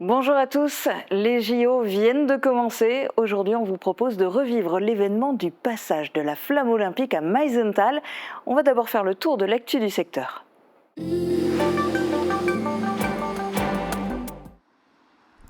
Bonjour à tous, les JO viennent de commencer. Aujourd'hui, on vous propose de revivre l'événement du passage de la flamme olympique à Meisenthal. On va d'abord faire le tour de l'actu du secteur.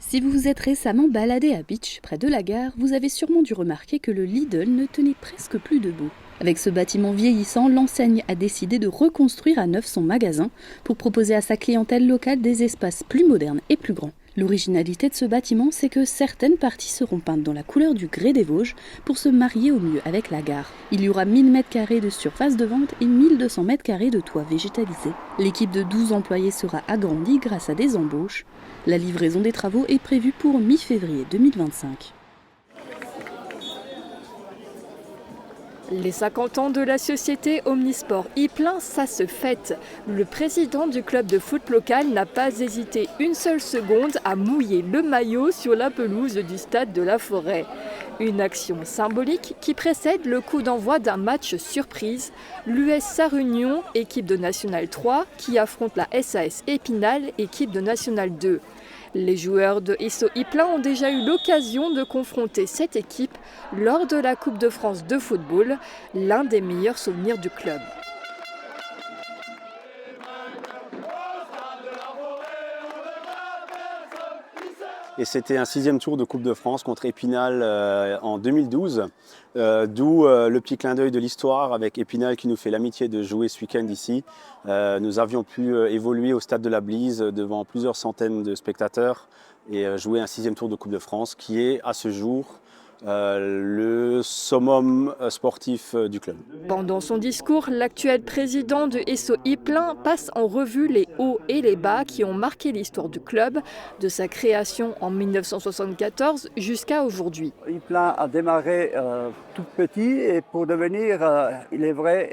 Si vous vous êtes récemment baladé à Bitche, près de la gare, vous avez sûrement dû remarquer que le Lidl ne tenait presque plus debout. Avec ce bâtiment vieillissant, l'enseigne a décidé de reconstruire à neuf son magasin pour proposer à sa clientèle locale des espaces plus modernes et plus grands. L'originalité de ce bâtiment, c'est que certaines parties seront peintes dans la couleur du grès des Vosges pour se marier au mieux avec la gare. Il y aura 1000 m² de surface de vente et 1200 m² de toit végétalisé. L'équipe de 12 employés sera agrandie grâce à des embauches. La livraison des travaux est prévue pour mi-février 2025. Les 50 ans de la société Omnisport Ypelin, ça se fête. Le président du club de foot local n'a pas hésité une seule seconde à mouiller le maillot sur la pelouse du stade de la Forêt. Une action symbolique qui précède le coup d'envoi d'un match surprise, l'US Sarre-Union, équipe de National 3, qui affronte la SAS Épinal, équipe de National 2. Les joueurs de SO Ypelin ont déjà eu l'occasion de confronter cette équipe lors de la Coupe de France de football, l'un des meilleurs souvenirs du club. Et c'était un 6e tour de Coupe de France contre Épinal en 2012, d'où le petit clin d'œil de l'histoire avec Épinal qui nous fait l'amitié de jouer ce week-end ici. Nous avions pu évoluer au stade de la Blise devant plusieurs centaines de spectateurs et jouer un 6e tour de Coupe de France qui est à ce jour le summum sportif du club. Pendant son discours, l'actuel président de SO Ypelin passe en revue les hauts et les bas qui ont marqué l'histoire du club, de sa création en 1974 jusqu'à aujourd'hui. Ypelin a démarré tout petit et pour devenir, il est vrai,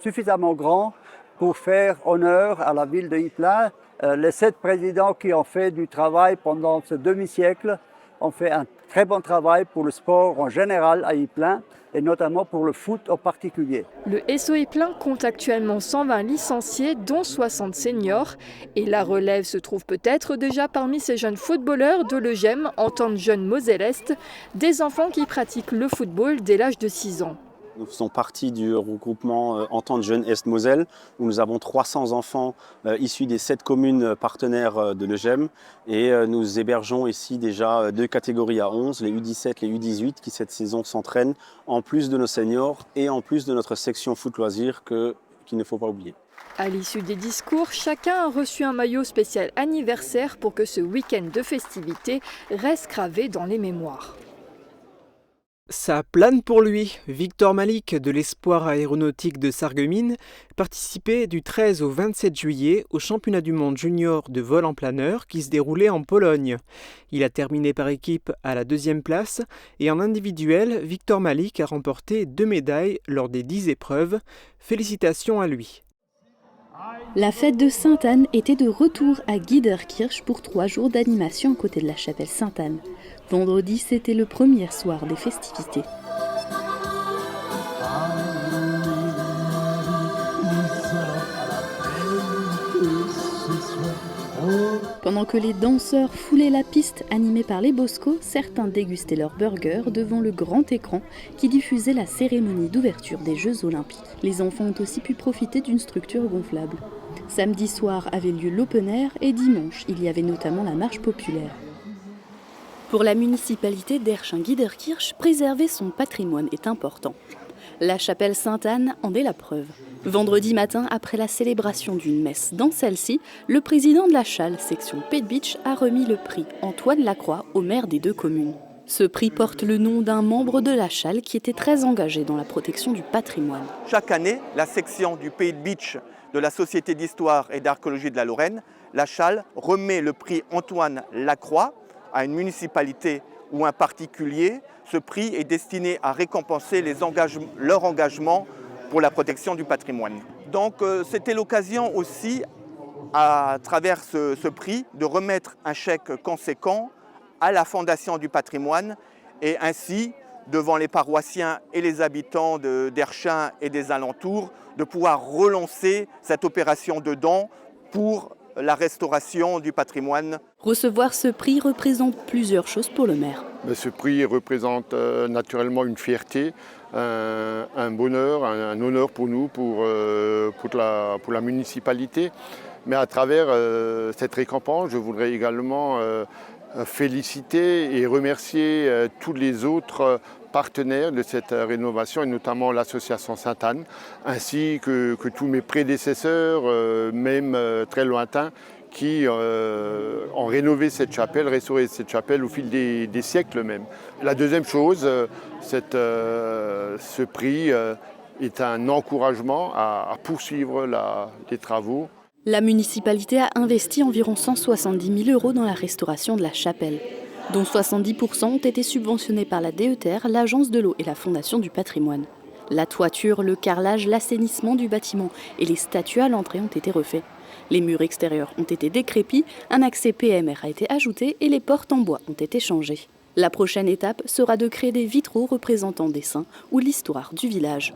suffisamment grand pour faire honneur à la ville de Ypelin. Les 7 présidents qui ont fait du travail pendant ce demi-siècle ont fait un très bon travail pour le sport en général à Ypelin et notamment pour le foot en particulier. Le SO Ypelin compte actuellement 120 licenciés, dont 60 seniors. Et la relève se trouve peut-être déjà parmi ces jeunes footballeurs de l'EGEM, Entente Jeune Moselle-Est, des enfants qui pratiquent le football dès l'âge de 6 ans. Nous faisons partie du regroupement Entente Jeune Est-Moselle, où nous avons 300 enfants issus des 7 communes partenaires de l'EGEM. Et nous hébergeons ici déjà 2 catégories à 11, les U17 et les U18, qui cette saison s'entraînent, en plus de nos seniors et en plus de notre section foot loisirs qu'il ne faut pas oublier. À l'issue des discours, chacun a reçu un maillot spécial anniversaire pour que ce week-end de festivités reste gravé dans les mémoires. Ça plane pour lui. Victor Malik de l'Espoir aéronautique de Sarreguemines participait du 13 au 27 juillet au championnat du monde junior de vol en planeur qui se déroulait en Pologne. Il a terminé par équipe à la 2e place et en individuel, Victor Malik a remporté 2 médailles lors des 10 épreuves. Félicitations à lui. La fête de Sainte-Anne était de retour à Giederkirch pour 3 jours d'animation à côté de la chapelle Sainte-Anne. Vendredi, c'était le premier soir des festivités. Pendant que les danseurs foulaient la piste animée par les Bosco, certains dégustaient leur burger devant le grand écran qui diffusait la cérémonie d'ouverture des Jeux Olympiques. Les enfants ont aussi pu profiter d'une structure gonflable. Samedi soir avait lieu l'open air et dimanche, il y avait notamment la marche populaire. Pour la municipalité d'Ersching-Giederkirch, préserver son patrimoine est important. La chapelle Sainte-Anne en est la preuve. Vendredi matin, après la célébration d'une messe dans celle-ci, le président de la Chale, section Pays de Bitche, a remis le prix Antoine Lacroix au maire des 2 communes. Ce prix porte le nom d'un membre de la Chale qui était très engagé dans la protection du patrimoine. Chaque année, la section du Pays de Bitche de la Société d'histoire et d'archéologie de la Lorraine, la Chale, remet le prix Antoine Lacroix à une municipalité ou un particulier. Ce prix est destiné à récompenser leur engagement pour la protection du patrimoine. Donc c'était l'occasion aussi, à travers ce prix, de remettre un chèque conséquent à la Fondation du patrimoine et ainsi, devant les paroissiens et les habitants d'Ersching et des alentours, de pouvoir relancer cette opération de don pour la restauration du patrimoine. Recevoir ce prix représente plusieurs choses pour le maire. Ce prix représente naturellement une fierté, un bonheur, un honneur pour nous, pour la municipalité. Mais à travers cette récompense, je voudrais également féliciter et remercier tous les autres partenaires de cette rénovation, et notamment l'association Sainte-Anne, ainsi que tous mes prédécesseurs, même très lointains, qui ont rénové cette chapelle, restauré cette chapelle au fil des siècles même. La deuxième chose, ce prix est un encouragement à poursuivre les travaux. La municipalité a investi environ 170 000 € dans la restauration de la chapelle, dont 70% ont été subventionnés par la DETR, l'Agence de l'eau et la Fondation du patrimoine. La toiture, le carrelage, l'assainissement du bâtiment et les statues à l'entrée ont été refaits. Les murs extérieurs ont été décrépits, un accès PMR a été ajouté et les portes en bois ont été changées. La prochaine étape sera de créer des vitraux représentant des saints ou l'histoire du village.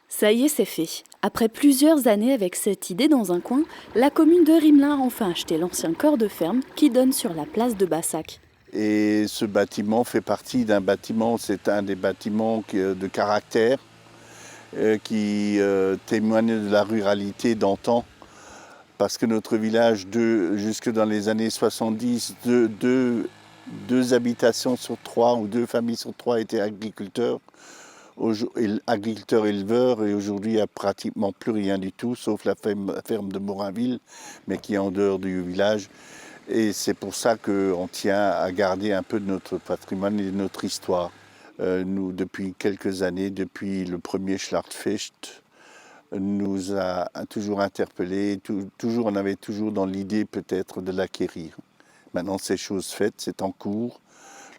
Ça y est, c'est fait. Après plusieurs années avec cette idée dans un coin, la commune de Rimelin a enfin acheté l'ancien corps de ferme qui donne sur la place de Bassac. Et ce bâtiment fait partie d'un bâtiment, c'est un des bâtiments de caractère qui témoigne de la ruralité d'antan. Parce que notre village, jusque dans les années 70, deux habitations sur 3 ou 2 familles sur 3 étaient agriculteurs. Agriculteurs-éleveurs, et aujourd'hui il n'y a pratiquement plus rien du tout, sauf la ferme de Morinville, mais qui est en dehors du village. Et c'est pour ça qu'on tient à garder un peu de notre patrimoine et de notre histoire. Nous, depuis quelques années, depuis le premier Schlartfest, nous a toujours interpellés, on avait toujours dans l'idée peut-être de l'acquérir. Maintenant c'est chose faite, c'est en cours.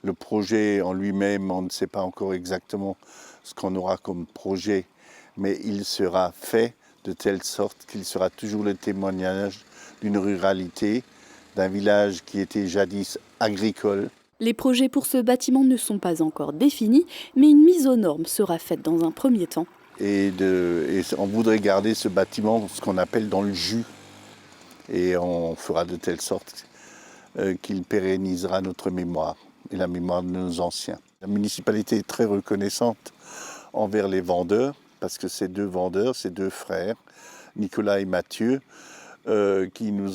Le projet en lui-même, on ne sait pas encore exactement ce qu'on aura comme projet, mais il sera fait de telle sorte qu'il sera toujours le témoignage d'une ruralité, d'un village qui était jadis agricole. Les projets pour ce bâtiment ne sont pas encore définis, mais une mise aux normes sera faite dans un premier temps. Et on voudrait garder ce bâtiment, ce qu'on appelle dans le jus, et on fera de telle sorte qu'il pérennisera notre mémoire et la mémoire de nos anciens. La municipalité est très reconnaissante envers les vendeurs, parce que ces 2 vendeurs, ces 2 frères, Nicolas et Mathieu, qui nous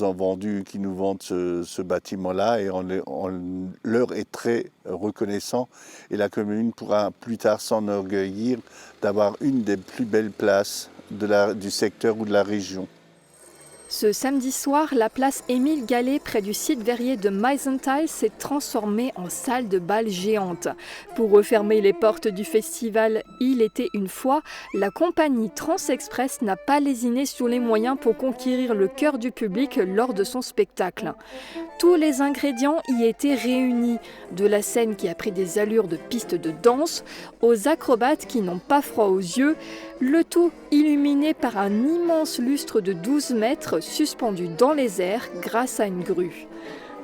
vendent ce bâtiment-là, et on leur est très reconnaissant. Et la commune pourra plus tard s'enorgueillir d'avoir une des plus belles places du secteur ou de la région. Ce samedi soir, la place Émile Gallet, près du site verrier de Meisenthal, s'est transformée en salle de bal géante. Pour refermer les portes du festival Il était une fois, la compagnie Transexpress n'a pas lésiné sur les moyens pour conquérir le cœur du public lors de son spectacle. Tous les ingrédients y étaient réunis, de la scène qui a pris des allures de piste de danse, aux acrobates qui n'ont pas froid aux yeux, le tout illuminé par un immense lustre de 12 mètres suspendu dans les airs grâce à une grue.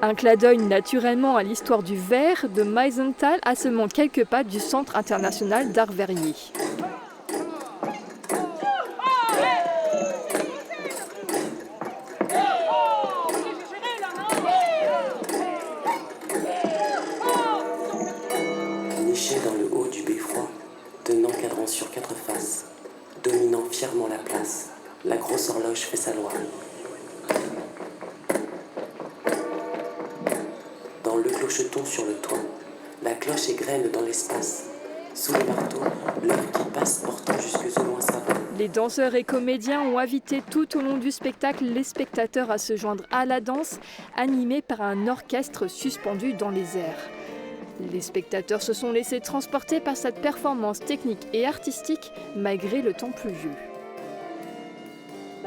Un clin d'œil naturellement à l'histoire du verre de Meisenthal à seulement quelques pas du Centre international d'art verrier. Niché dans le haut du beffroi, tenant cadran sur 4 faces, dominant fièrement la place, la grosse horloge fait sa loi. Dans le clocheton sur le toit, la cloche égrène dans l'espace. Sous le marteau, l'heure qui passe portant jusque au loin sa voix. Les danseurs et comédiens ont invité tout au long du spectacle les spectateurs à se joindre à la danse, animés par un orchestre suspendu dans les airs. Les spectateurs se sont laissés transporter par cette performance technique et artistique, malgré le temps pluvieux.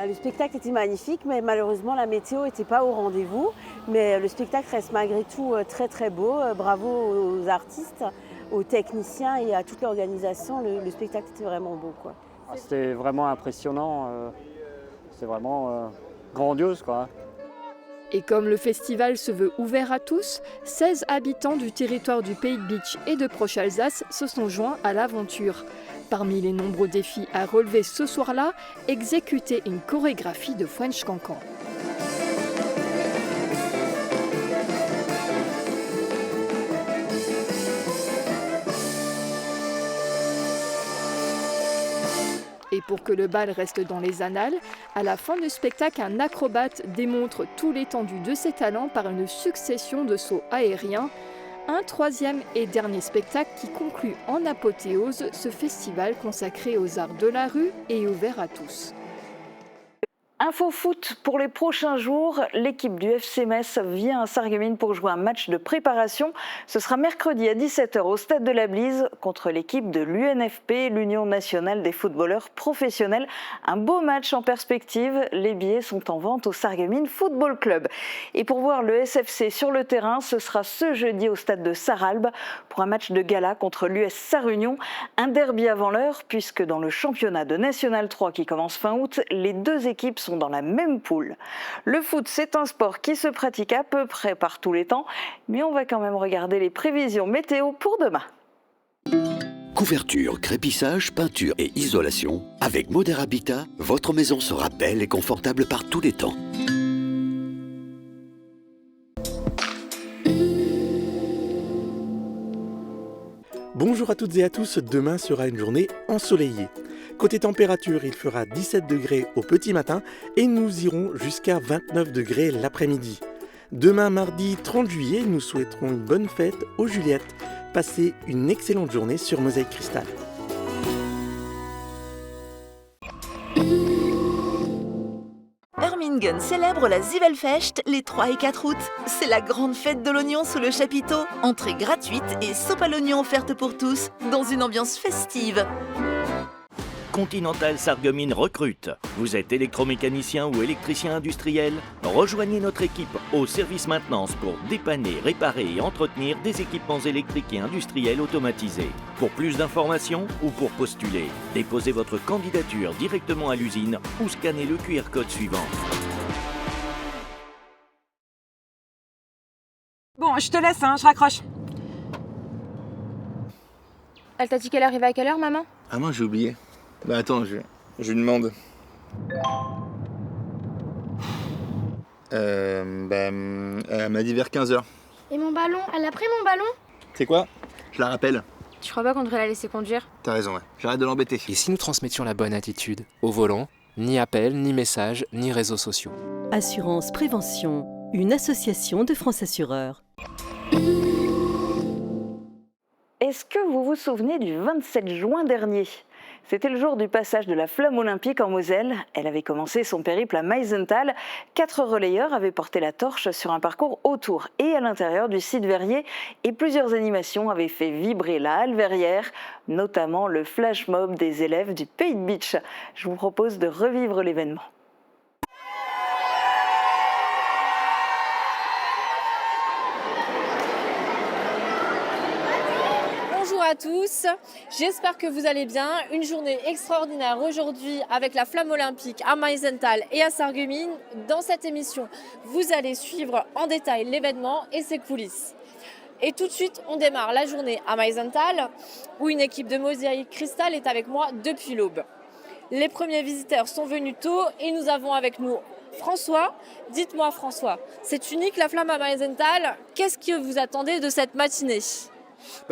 Le spectacle était magnifique, mais malheureusement la météo n'était pas au rendez-vous. Mais le spectacle reste malgré tout très très beau. Bravo aux artistes, aux techniciens et à toute l'organisation. Le spectacle était vraiment beau, quoi. C'était vraiment impressionnant, c'est vraiment grandiose, quoi. Et comme le festival se veut ouvert à tous, 16 habitants du territoire du Pays de Bitche et de Proche-Alsace se sont joints à l'aventure. Parmi les nombreux défis à relever ce soir-là, exécuter une chorégraphie de French Cancan. Et pour que le bal reste dans les annales, à la fin du spectacle, un acrobate démontre tout l'étendue de ses talents par une succession de sauts aériens. Un troisième et dernier spectacle qui conclut en apothéose ce festival consacré aux arts de la rue et ouvert à tous. Info foot pour les prochains jours, l'équipe du FC Metz vient à Sarreguemines pour jouer un match de préparation. Ce sera mercredi à 17h au stade de la Blise contre l'équipe de l'UNFP, l'Union nationale des footballeurs professionnels. Un beau match en perspective, les billets sont en vente au Sarreguemines Football Club. Et pour voir le SFC sur le terrain, ce sera ce jeudi au stade de Sarralbe pour un match de gala contre l'US Sarre-Union. Un derby avant l'heure puisque dans le championnat de National 3 qui commence fin août, les deux équipes sont dans la même poule. Le foot, c'est un sport qui se pratique à peu près par tous les temps, mais on va quand même regarder les prévisions météo pour demain. Couverture, crépissage, peinture et isolation. Avec Modern Habitat, votre maison sera belle et confortable par tous les temps. Bonjour à toutes et à tous, demain sera une journée ensoleillée. Côté température, il fera 17 degrés au petit matin et nous irons jusqu'à 29 degrés l'après-midi. Demain mardi 30 juillet, nous souhaiterons une bonne fête aux Juliettes. Passez une excellente journée sur Mosaïque Cristal. Ermingen célèbre la Zwiebelfest les 3 et 4 août. C'est la grande fête de l'oignon sous le chapiteau. Entrée gratuite et soupe à l'oignon offerte pour tous, dans une ambiance festive. Continental Sarreguemines recrute. Vous êtes électromécanicien ou électricien industriel? Rejoignez notre équipe au service maintenance pour dépanner, réparer et entretenir des équipements électriques et industriels automatisés. Pour plus d'informations ou pour postuler, déposez votre candidature directement à l'usine ou scannez le QR code suivant. Bon, je te laisse, je raccroche. Elle t'a dit qu'elle arrivait à quelle heure, maman? Ah non, j'ai oublié. Bah attends, je lui demande. Elle m'a dit vers 15h. Et mon ballon? Elle a pris mon ballon? C'est quoi? Je la rappelle. Tu crois pas qu'on devrait la laisser conduire? T'as raison, ouais. J'arrête de l'embêter. Et si nous transmettions la bonne attitude? Au volant, ni appel, ni message, ni réseaux sociaux. Assurance Prévention, une association de France Assureurs. Est-ce que vous vous souvenez du 27 juin dernier ? C'était le jour du passage de la flamme olympique en Moselle. Elle avait commencé son périple à Meisenthal. 4 relayeurs avaient porté la torche sur un parcours autour et à l'intérieur du site verrier. Et plusieurs animations avaient fait vibrer la halle verrière, notamment le flash mob des élèves du Pays de Bitche. Je vous propose de revivre l'événement. Bonjour à tous, j'espère que vous allez bien. Une journée extraordinaire aujourd'hui avec la flamme olympique à Meisenthal et à Sarreguemines. Dans cette émission, vous allez suivre en détail l'événement et ses coulisses. Et tout de suite, on démarre la journée à Meisenthal où une équipe de Mosaïque Cristal est avec moi depuis l'aube. Les premiers visiteurs sont venus tôt et nous avons avec nous François. Dites-moi François, c'est unique la flamme à Meisenthal. Qu'est-ce que vous attendez de cette matinée ?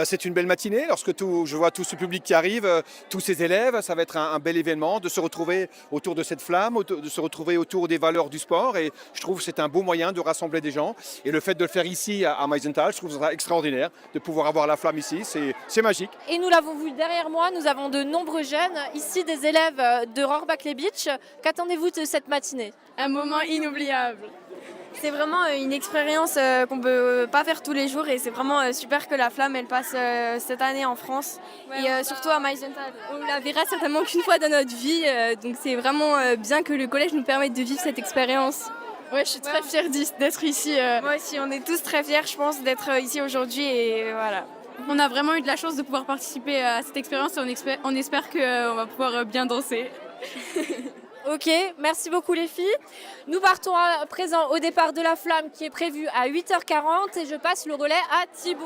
C'est une belle matinée, lorsque je vois tout ce public qui arrive, tous ces élèves, ça va être un bel événement de se retrouver autour de cette flamme, de se retrouver autour des valeurs du sport et je trouve que c'est un beau moyen de rassembler des gens et le fait de le faire ici à Meisenthal, je trouve ça extraordinaire de pouvoir avoir la flamme ici, c'est magique. Et nous l'avons vu derrière moi, nous avons de nombreux jeunes, ici des élèves de Rohrbach-les-Bitches. Qu'attendez-vous de cette matinée ? Un moment inoubliable. C'est vraiment une expérience qu'on ne peut pas faire tous les jours et c'est vraiment super que la flamme elle passe cette année en France et surtout à Meisenthal. On la verra certainement qu'une fois dans notre vie, donc c'est vraiment bien que le collège nous permette de vivre cette expérience. Ouais, je suis très fière d'être ici. Moi aussi, on est tous très fiers, je pense, d'être ici aujourd'hui et voilà. On a vraiment eu de la chance de pouvoir participer à cette expérience et on espère qu'on va pouvoir bien danser. Ok, merci beaucoup les filles. Nous partons à présent au départ de la flamme qui est prévu à 8h40 et je passe le relais à Thibaut.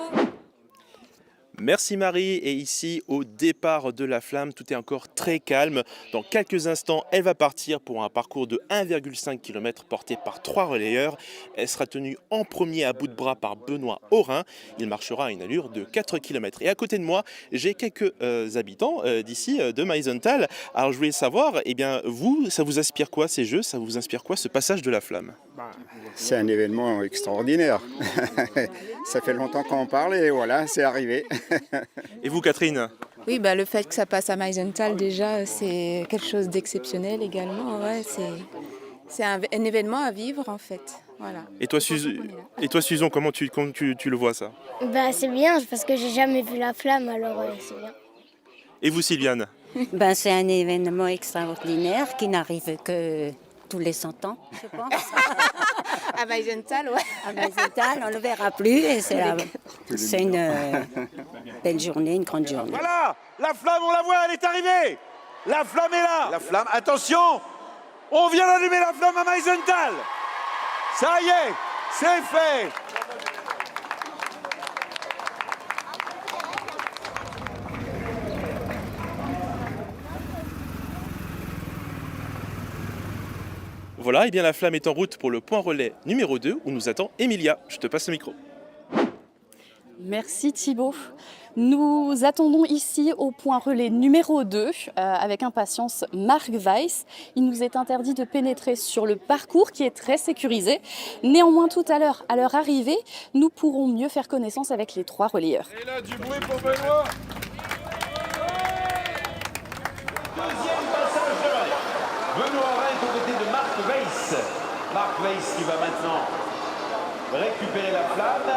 Merci Marie, et ici au départ de la flamme, tout est encore très calme. Dans quelques instants, elle va partir pour un parcours de 1,5 km porté par 3 relayeurs. Elle sera tenue en premier à bout de bras par Benoît Aurin. Il marchera à une allure de 4 km. Et à côté de moi, j'ai quelques habitants d'ici, de Meisenthal. Alors je voulais savoir, eh bien vous, ça vous inspire quoi ces jeux? Ça vous inspire quoi ce passage de la flamme? C'est un événement extraordinaire. Ça fait longtemps qu'on en parle et voilà, c'est arrivé. Et vous, Catherine? Oui, le fait que ça passe à Meisenthal, déjà, c'est quelque chose d'exceptionnel également. Ouais, c'est un événement à vivre, en fait. Voilà. Et toi, Susan, comment tu le vois, ça? C'est bien, parce que j'ai jamais vu la flamme, alors c'est bien. Et vous, Sylviane? C'est un événement extraordinaire qui n'arrive que tous les 100 ans, je pense. À Meisenthal, ouais. À Meisenthal, on ne le verra plus et c'est une belle journée, une grande journée. Voilà, la flamme, on la voit, elle est arrivée. La flamme est là. La flamme, attention, on vient d'allumer la flamme à Meisenthal. Ça y est, c'est fait. Voilà, et bien la flamme est en route pour le point relais numéro 2 où nous attend Emilia. Je te passe le micro. Merci Thibaut. Nous attendons ici au point relais numéro 2 avec impatience Marc Weiss. Il nous est interdit de pénétrer sur le parcours qui est très sécurisé. Néanmoins, tout à l'heure, à leur arrivée, nous pourrons mieux faire connaissance avec les 3 relayeurs. Et là, du bruit pour Benoît. Deuxième passage de relais. Benoît Aurin est aux côtés de Marc Weiss. Marc Weiss qui va maintenant récupérer la flamme.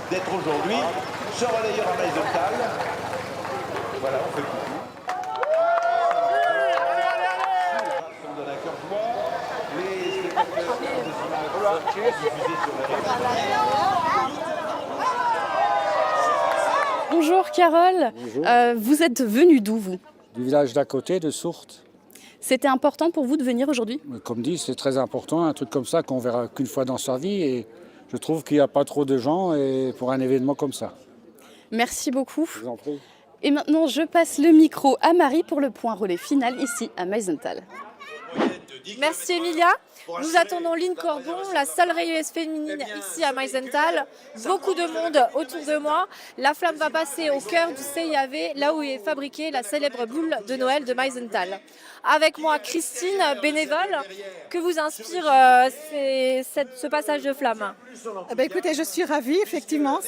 D'être aujourd'hui ce relayeur à Meisenthal. Voilà, on fait coucou. On donne un cœur joie. Les spectateurs des images diffusées sur les réseaux. Bonjour Carole. Bonjour. Vous êtes venue d'où vous? Du village d'à côté, de Sourtes. C'était important pour vous de venir aujourd'hui? Comme dit, c'est très important, un truc comme ça qu'on verra qu'une fois dans sa vie. Et je trouve qu'il n'y a pas trop de gens et pour un événement comme ça. Merci beaucoup. Je vous en prie. Et maintenant, je passe le micro à Marie pour le point relais final ici à Meisenthal. Merci Emilia. Nous attendons Line Corbon, la seule rayeuse féminine ici à Meisenthal. Beaucoup de monde autour de moi. La flamme va passer au cœur du CIAV, là où est fabriquée la célèbre boule de Noël de Meisenthal. Avec moi Christine, bénévole. Que vous inspire ce passage de flamme? Écoutez, je suis ravie, effectivement.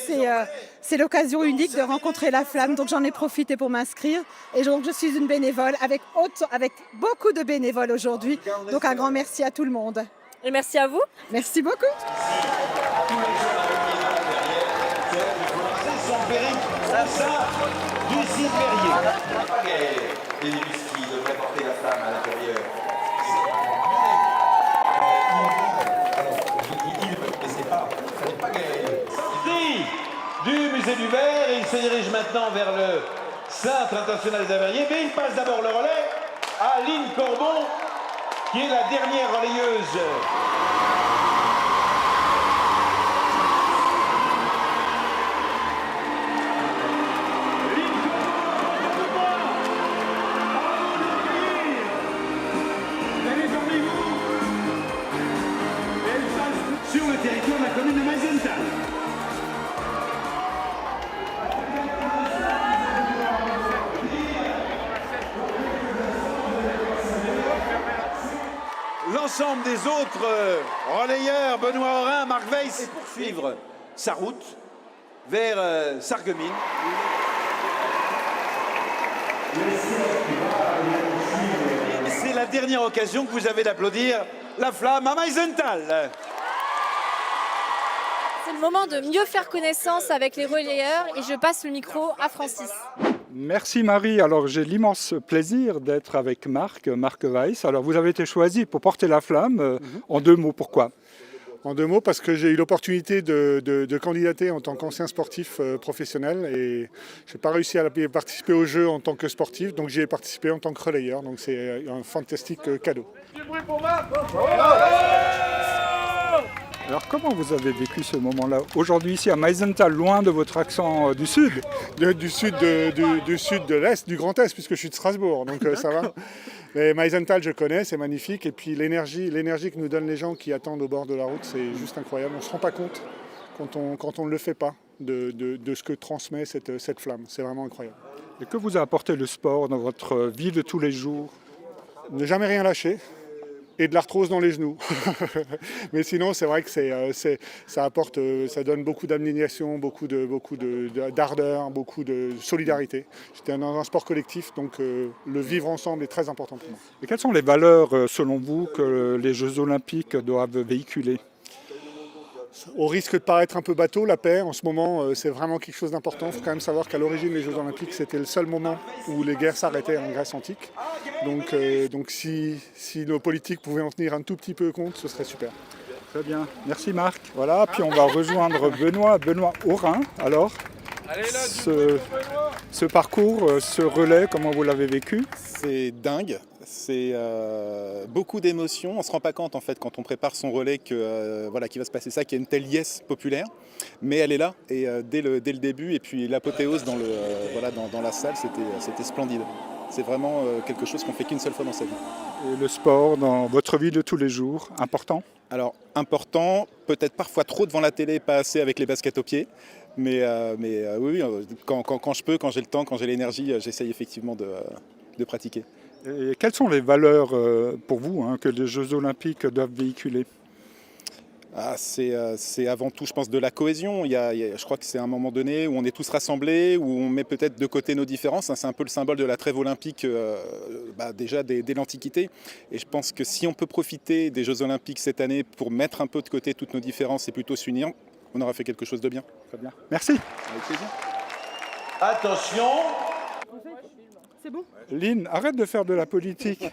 C'est l'occasion unique de rencontrer la flamme, donc j'en ai profité pour m'inscrire. Et donc je suis une bénévole avec beaucoup de bénévoles aujourd'hui. Donc un grand merci à tout le monde. Et merci à vous. Merci beaucoup. C'est son périple au sein du site Verrier. Les qui devraient porter la flamme à l'intérieur. Du musée du Verre, et il se dirige maintenant vers le Centre international des Verriers, mais il passe d'abord le relais à Line Corbon, qui est la dernière relayeuse. Sur le territoire de la commune de Meisenthal. L'ensemble des autres relayeurs, Benoît Aurin, Marc Weiss, poursuivre sa route vers Sarreguemines. C'est la dernière occasion que vous avez d'applaudir la flamme à Meisenthal. C'est le moment de mieux faire connaissance avec les relayeurs et je passe le micro à Francis. Merci Marie. Alors j'ai l'immense plaisir d'être avec Marc Weiss. Alors vous avez été choisi pour porter la flamme. En 2 mots, pourquoi? En 2 mots, parce que j'ai eu l'opportunité de candidater en tant qu'ancien sportif professionnel et je n'ai pas réussi à participer au jeu en tant que sportif, donc j'y ai participé en tant que relayeur. Donc c'est un fantastique cadeau. Alors comment vous avez vécu ce moment-là aujourd'hui ici à Meisenthal, loin de votre accent du sud? Du sud de l'Est, du Grand Est, puisque je suis de Strasbourg, donc ça va. Mais Meisenthal, je connais, c'est magnifique. Et puis l'énergie que nous donnent les gens qui attendent au bord de la route, c'est juste incroyable. On ne se rend pas compte quand on ne le fait pas de ce que transmet cette flamme. C'est vraiment incroyable. Et que vous a apporté le sport dans votre vie de tous les jours? Ne jamais rien lâcher. Et de l'arthrose dans les genoux. Mais sinon, c'est vrai que ça donne beaucoup d'abnégation, beaucoup d'ardeur, beaucoup de solidarité. J'étais dans un sport collectif, donc le vivre ensemble est très important pour moi. Et quelles sont les valeurs, selon vous, que les Jeux Olympiques doivent véhiculer? Au risque de paraître un peu bateau, la paix, en ce moment, c'est vraiment quelque chose d'important. Il faut quand même savoir qu'à l'origine, les Jeux Olympiques, c'était le seul moment où les guerres s'arrêtaient en Grèce antique. Donc si nos politiques pouvaient en tenir un tout petit peu compte, ce serait super. Très bien. Merci Marc. Voilà, puis on va rejoindre Benoît Aurin. Alors, ce parcours, ce relais, comment vous l'avez vécu? C'est dingue. C'est beaucoup d'émotions. On ne se rend pas compte en fait quand on prépare son relais qu'il va se passer ça, qu'il y a une telle liesse populaire. Mais elle est là et dès le début et puis l'apothéose dans la salle, c'était splendide. C'est vraiment quelque chose qu'on fait qu'une seule fois dans sa vie. Et le sport dans votre vie de tous les jours, important? Alors important, peut-être parfois trop devant la télé, pas assez avec les baskets aux pieds. Mais oui, quand je peux, quand j'ai le temps, quand j'ai l'énergie, j'essaye effectivement de pratiquer. Et quelles sont les valeurs pour vous que les Jeux Olympiques doivent véhiculer? C'est avant tout, je pense, de la cohésion. Je crois que c'est un moment donné où on est tous rassemblés, où on met peut-être de côté nos différences. C'est un peu le symbole de la trêve olympique déjà dès l'Antiquité. Et je pense que si on peut profiter des Jeux Olympiques cette année pour mettre un peu de côté toutes nos différences et plutôt s'unir, on aura fait quelque chose de bien. Très bien. Merci. Avec plaisir. Attention. C'est bon. Lynn, arrête de faire de la politique.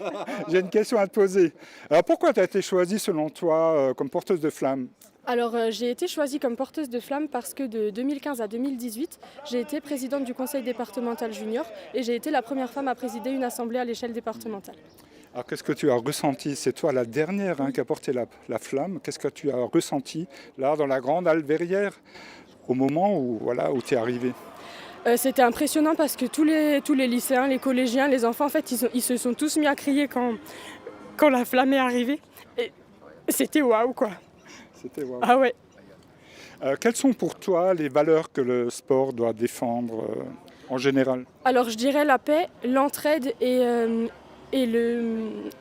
J'ai une question à te poser. Alors pourquoi tu as été choisie selon toi comme porteuse de flamme? Alors j'ai été choisie comme porteuse de flamme parce que de 2015 à 2018, j'ai été présidente du conseil départemental junior et j'ai été la première femme à présider une assemblée à l'échelle départementale. Alors qu'est-ce que tu as ressenti? C'est toi la dernière qui a porté la flamme. Qu'est-ce que tu as ressenti là dans la grande halle Verrières au moment où tu es arrivée? C'était impressionnant parce que tous les lycéens, les collégiens, les enfants, en fait, ils se sont tous mis à crier quand la flamme est arrivée. Et c'était waouh, quoi. C'était waouh. Ah ouais. Quelles sont pour toi les valeurs que le sport doit défendre en général? Alors, je dirais la paix, l'entraide et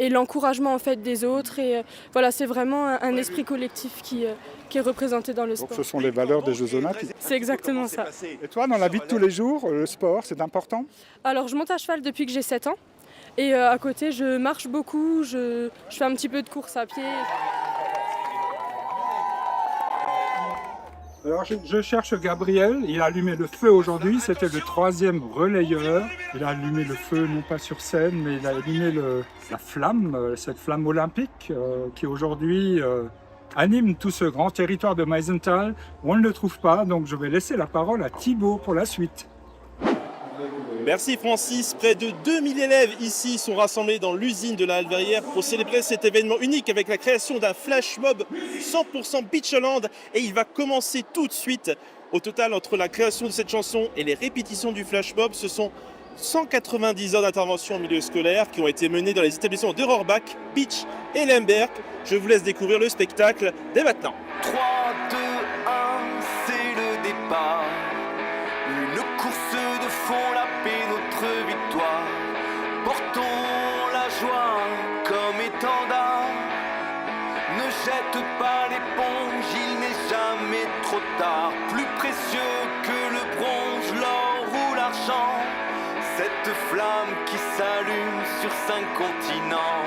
l'encouragement en fait des autres. Et c'est vraiment un esprit collectif qui est représenté dans le sport. Donc ce sont les valeurs des Jeux Olympiques. C'est exactement ça. Et toi, dans la vie de tous les jours, le sport, c'est important? Alors je monte à cheval depuis que j'ai 7 ans. Et à côté, je marche beaucoup, je fais un petit peu de course à pied. Alors je cherche Gabriel, il a allumé le feu aujourd'hui, c'était le 3e relayeur. Il a allumé le feu non pas sur scène, mais il a allumé la flamme, cette flamme olympique qui aujourd'hui anime tout ce grand territoire de Meisenthal. On ne le trouve pas, donc je vais laisser la parole à Thibaut pour la suite. Merci Francis. Près de 2000 élèves ici sont rassemblés dans l'usine de la Halle Verrières pour célébrer cet événement unique avec la création d'un flash mob 100% Beachland et il va commencer tout de suite. Au total, entre la création de cette chanson et les répétitions du flash mob, ce sont 190 heures d'intervention en milieu scolaire qui ont été menées dans les établissements de Rohrbach, Beach et Lemberg. Je vous laisse découvrir le spectacle dès maintenant. 3, 2, 1, c'est le départ. Une course de fond, la paix, notre victoire. Portons la joie comme étendard. Ne jette pas l'éponge, il n'est jamais trop tard. Plus précieux que le bronze, l'or ou l'argent. Cette flamme qui s'allume sur 5 continents.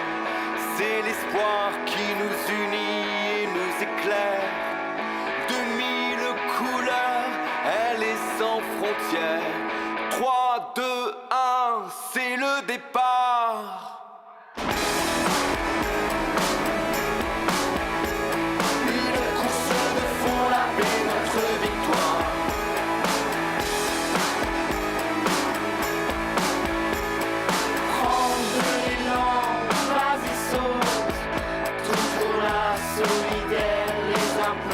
C'est l'espoir qui nous unit et nous éclaire. 2000 couleurs, elle est sans frontières. 3, 2, 1, c'est le départ. Une course de fond, la paix, notre victoire. Prends de l'élan, vas-y saute. Toujours là, solidaires les uns pour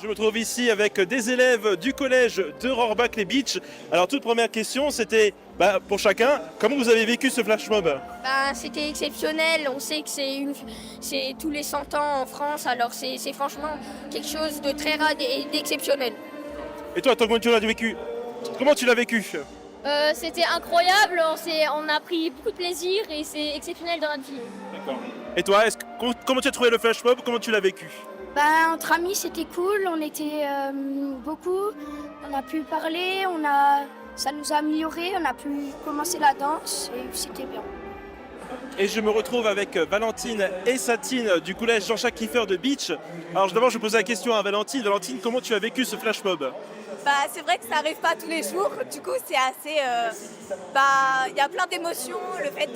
Je me trouve ici avec des élèves du collège de Rohrbach-les-Beach. Alors toute première question, c'était pour chacun, comment vous avez vécu ce flash mob? C'était exceptionnel, on sait que c'est tous les 100 ans en France, alors c'est franchement quelque chose de très rare et d'exceptionnel. Et toi, comment tu l'as vécu? C'était incroyable, on a pris beaucoup de plaisir et c'est exceptionnel dans notre vie. D'accord. Et toi, comment tu as trouvé le flash mob? Comment tu l'as vécu? Entre amis, c'était cool, on était beaucoup, on a pu parler, ça nous a améliorés, on a pu commencer la danse et c'était bien. Et je me retrouve avec Valentine et Satine du collège Jean-Jacques Kieffer de Beach. Alors d'abord, je pose la question à Valentine. Valentine, comment tu as vécu ce flash mob? C'est vrai que ça n'arrive pas tous les jours, du coup c'est assez... Il y a plein d'émotions, le fait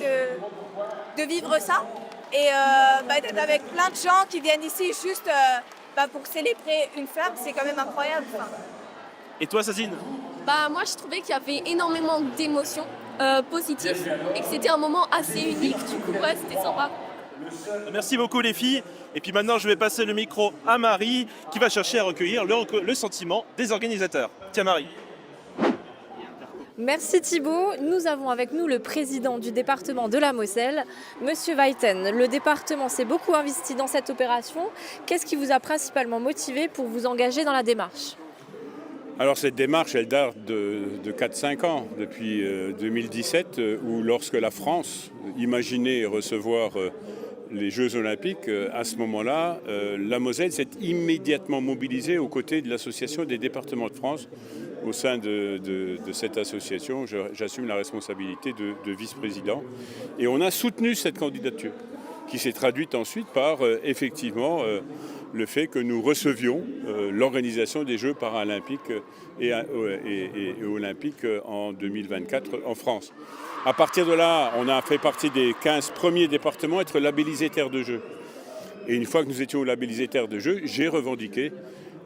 de vivre ça. Et d'être avec plein de gens qui viennent ici juste pour célébrer une flamme, c'est quand même incroyable. Et toi, Satine? Moi, je trouvais qu'il y avait énormément d'émotions positives et que c'était un moment assez unique. Du coup, ouais, c'était sympa. Merci beaucoup les filles. Et puis maintenant, je vais passer le micro à Marie qui va chercher à recueillir le sentiment des organisateurs. Tiens Marie. Merci Thibaut. Nous avons avec nous le président du département de la Moselle, Monsieur Weiten. Le département s'est beaucoup investi dans cette opération. Qu'est-ce qui vous a principalement motivé pour vous engager dans la démarche? Alors cette démarche, elle date de 4-5 ans, depuis 2017, où lorsque la France imaginait recevoir les Jeux Olympiques, à ce moment-là, la Moselle s'est immédiatement mobilisée aux côtés de l'Association des départements de France. Au sein de cette association, j'assume la responsabilité de vice-président. Et on a soutenu cette candidature, qui s'est traduite ensuite par, effectivement, le fait que nous recevions l'organisation des Jeux paralympiques et olympiques en 2024 en France. À partir de là, on a fait partie des 15 premiers départements à être labellisés terre de jeu. Et une fois que nous étions labellisés terre de jeu, j'ai revendiqué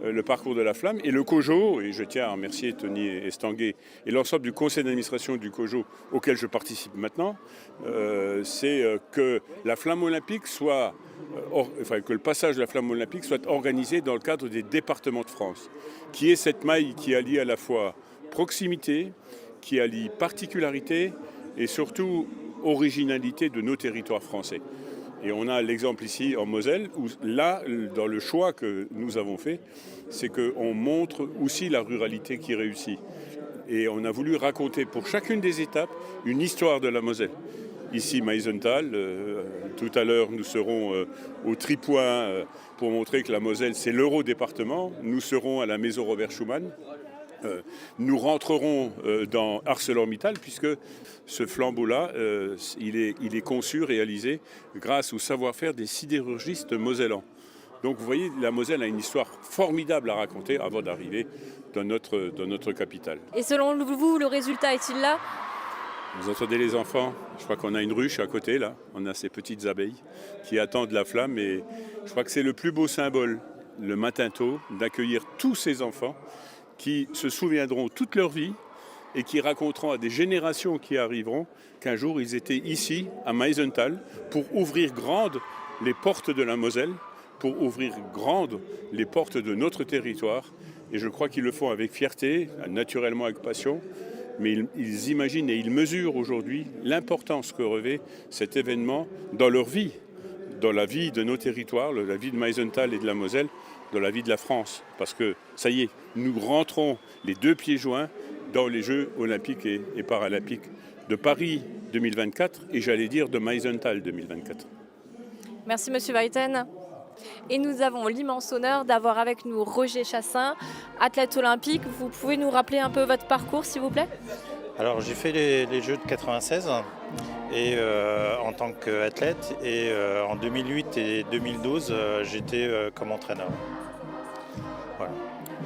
le parcours de la flamme et le COJO, et je tiens à remercier Tony Estanguet et l'ensemble du conseil d'administration du COJO auquel je participe maintenant, c'est que la flamme olympique soit, que le passage de la flamme olympique soit organisé dans le cadre des départements de France, qui est cette maille qui allie à la fois proximité, qui allie particularité et surtout originalité de nos territoires français. Et on a l'exemple ici en Moselle, où là, dans le choix que nous avons fait, c'est qu'on montre aussi la ruralité qui réussit. Et on a voulu raconter pour chacune des étapes une histoire de la Moselle. Ici, Meisenthal, tout à l'heure, nous serons au Tripoint pour montrer que la Moselle, c'est l'Euro-département. Nous serons à la maison Robert Schuman. Nous rentrerons dans ArcelorMittal puisque ce flambeau-là, il est conçu, réalisé grâce au savoir-faire des sidérurgistes mosellans. Donc vous voyez, la Moselle a une histoire formidable à raconter avant d'arriver dans notre capitale. Et selon vous, le résultat est-il là? Vous entendez les enfants? Je crois qu'on a une ruche à côté là, on a ces petites abeilles qui attendent la flamme et je crois que c'est le plus beau symbole le matin tôt d'accueillir tous ces enfants qui se souviendront toute leur vie et qui raconteront à des générations qui arriveront qu'un jour ils étaient ici, à Meisenthal, pour ouvrir grandes les portes de la Moselle, pour ouvrir grandes les portes de notre territoire. Et je crois qu'ils le font avec fierté, naturellement avec passion, mais ils imaginent et ils mesurent aujourd'hui l'importance que revêt cet événement dans leur vie, dans la vie de nos territoires, la vie de Meisenthal et de la Moselle, dans la vie de la France. Parce que, ça y est, nous rentrons les 2 pieds joints dans les Jeux olympiques et paralympiques de Paris 2024 et j'allais dire de Meisenthal 2024. Merci Monsieur Weiten. Et nous avons l'immense honneur d'avoir avec nous Roger Chassin, athlète olympique. Vous pouvez nous rappeler un peu votre parcours, s'il vous plaît? Alors j'ai fait les Jeux de 96 et, en tant qu'athlète et en 2008 et 2012 j'étais comme entraîneur. Voilà.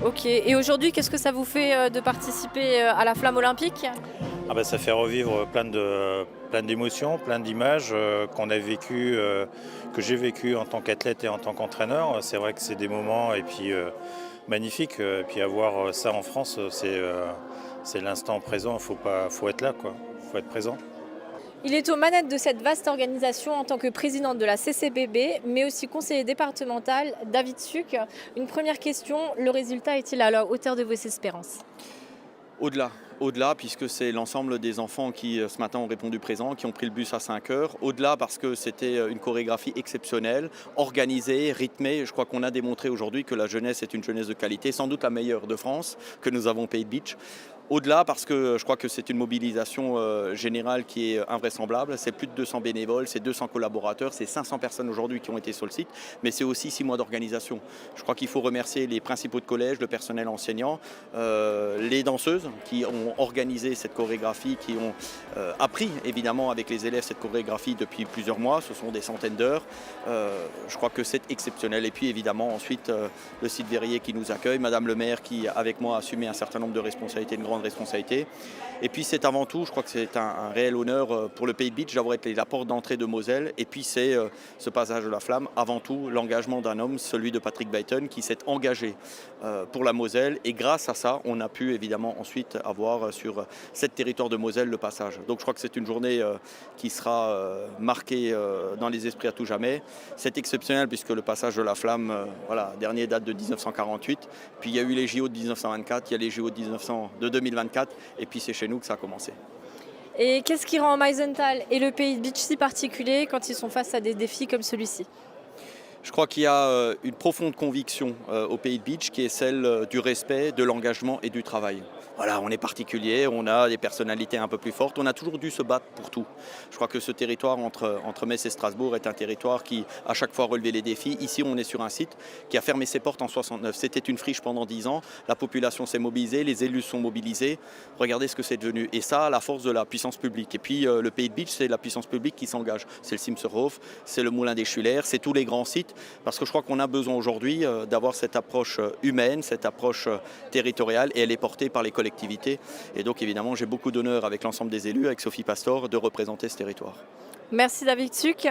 Ok, et aujourd'hui qu'est-ce que ça vous fait de participer à la flamme olympique? Ça fait revivre plein d'émotions, plein d'images qu'on a vécues, que j'ai vécues en tant qu'athlète et en tant qu'entraîneur. C'est vrai que c'est des moments et puis magnifiques. Et puis avoir ça en France, c'est l'instant présent. Faut être là, quoi. Faut être présent. Il est aux manettes de cette vaste organisation en tant que présidente de la CCBB, mais aussi conseiller départemental. David Suc, une première question, le résultat est-il à la hauteur de vos espérances? Au-delà, puisque c'est l'ensemble des enfants qui, ce matin, ont répondu présent, qui ont pris le bus à 5 heures. Au-delà, parce que c'était une chorégraphie exceptionnelle, organisée, rythmée. Je crois qu'on a démontré aujourd'hui que la jeunesse est une jeunesse de qualité, sans doute la meilleure de France, que nous avons au Pays de Beach. Au-delà, parce que je crois que c'est une mobilisation générale qui est invraisemblable. C'est plus de 200 bénévoles, c'est 200 collaborateurs, c'est 500 personnes aujourd'hui qui ont été sur le site, mais c'est aussi 6 mois d'organisation. Je crois qu'il faut remercier les principaux de collège, le personnel enseignant, les danseuses qui ont organisé cette chorégraphie, qui ont appris évidemment avec les élèves cette chorégraphie depuis plusieurs mois. Ce sont des centaines d'heures. Je crois que c'est exceptionnel. Et puis évidemment ensuite le site Verrier qui nous accueille, Madame le maire qui avec moi a assumé un certain nombre de responsabilités, une grande responsabilité. Et puis c'est avant tout, je crois que c'est un réel honneur pour le Pays de Beach d'avoir été la porte d'entrée de Moselle. Et puis c'est ce passage de la flamme, avant tout l'engagement d'un homme, celui de Patrick Bayton, qui s'est engagé pour la Moselle. Et grâce à ça, on a pu évidemment ensuite avoir sur 7 territoires de Moselle le passage. Donc je crois que c'est une journée qui sera marquée dans les esprits à tout jamais. C'est exceptionnel puisque le passage de la flamme, dernier date de 1948. Puis il y a eu les JO de 1924, il y a les JO de 2024 et puis c'est chez nous que ça a commencé. Et qu'est-ce qui rend Meisenthal et le Pays de Beach si particulier quand ils sont face à des défis comme celui-ci? Je crois qu'il y a une profonde conviction au Pays de Beach qui est celle du respect, de l'engagement et du travail. Voilà, on est particulier, on a des personnalités un peu plus fortes, on a toujours dû se battre pour tout. Je crois que ce territoire entre Metz et Strasbourg est un territoire qui à chaque fois relevé les défis. Ici, on est sur un site qui a fermé ses portes en 69. C'était une friche pendant 10 ans, la population s'est mobilisée, les élus sont mobilisés. Regardez ce que c'est devenu. Et ça, à la force de la puissance publique. Et puis le Pays de Beach, c'est la puissance publique qui s'engage. C'est le Simserhof, c'est le Moulin des Schuller, c'est tous les grands sites. Parce que je crois qu'on a besoin aujourd'hui d'avoir cette approche humaine, cette approche territoriale, et elle est portée par les collectivités. Et donc évidemment, j'ai beaucoup d'honneur avec l'ensemble des élus, avec Sophie Pastor, de représenter ce territoire. Merci David Suc.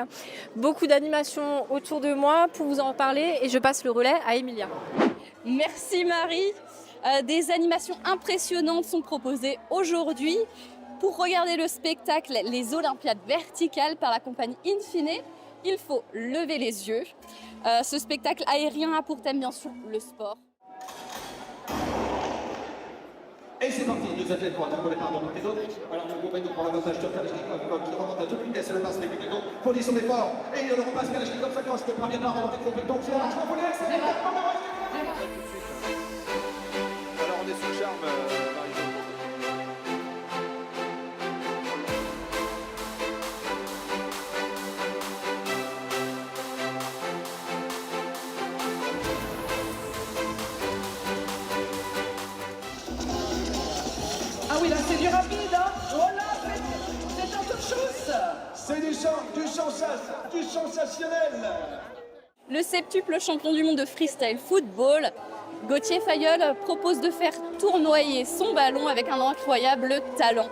Beaucoup d'animations autour de moi pour vous en parler et je passe le relais à Emilia. Merci Marie. Des animations impressionnantes sont proposées aujourd'hui. Pour regarder le spectacle Les Olympiades verticales par la compagnie Infine, il faut lever les yeux. Ce spectacle aérien a pour thème bien sûr le sport. Et c'est parti, deux athlètes pour atteindre le départ de part et d'autre. Alors le groupe nous prend l'avantage de Kalachnikov qui remonte à toute vitesse le passe avec Kalachnikov. Position d'effort. Et il repasse Kalachnikov, ça commence, que parvient à remonter complètement. Donc c'est largement volé, c'est alors on est sous le charme. Ah oui, là c'est du rapide, hein. Oh là, c'est autre chose. C'est du sensationnel. Le septuple champion du monde de freestyle football, Gauthier Fayolle, propose de faire tournoyer son ballon avec un incroyable talent.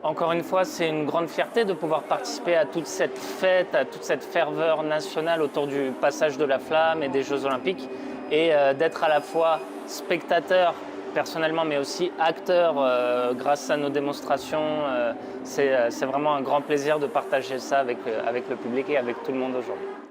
Encore une fois, c'est une grande fierté de pouvoir participer à toute cette fête, à toute cette ferveur nationale autour du passage de la flamme et des Jeux Olympiques et d'être à la fois spectateur personnellement mais aussi acteur grâce à nos démonstrations. C'est vraiment un grand plaisir de partager ça avec le public et avec tout le monde aujourd'hui.